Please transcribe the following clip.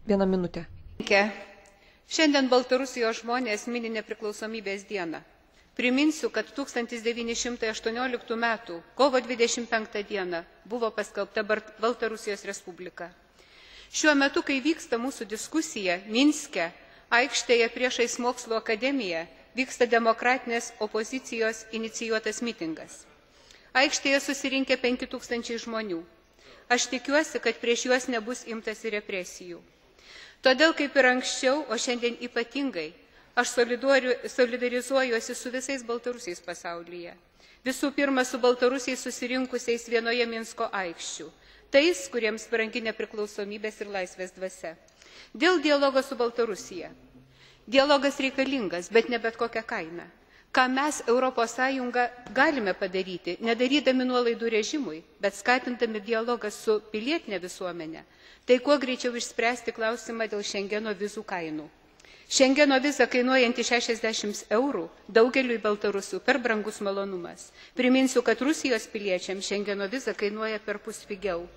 Vieną minutę. Šiandien Baltarusijos žmonės mini nepriklausomybės dieną. Priminsiu, kad 1918 m. kovo 25 d. buvo paskelbta Baltarusijos Respublika. Šiuo metu, kai vyksta mūsų diskusija, Minske, aikštėje priešais Mokslo akademiją, vyksta demokratinės opozicijos inicijuotas mitingas. Aikštėje susirinkę 5000 žmonių. Aš tikiuosi, kad prieš juos nebus imtasi represijų. Todėl, kaip ir anksčiau, o šiandien ypatingai, aš solidarizuojuosi su visais baltarusiais pasaulyje. Visų pirma, su baltarusiais susirinkusiais vienoje Minsko aikščių. Tais, kuriems brangi nepriklausomybės ir laisvės dvasia. Dėl dialogo su Baltarusija. Dialogas reikalingas, bet ne bet kokia kaina. Ką mes, Europos Sąjunga, galime padaryti, nedarydami nuolaidų režimui, bet skatindami dialogą su pilietinė visuomenė, tai kuo greičiau išspręsti klausimą dėl Šengeno vizų kainų. Šengeno viza kainuojanti 60 eurų daugeliui baltarusių per brangus malonumas. Priminsiu, kad Rusijos piliečiams Šengeno viza kainuoja perpus pigiau.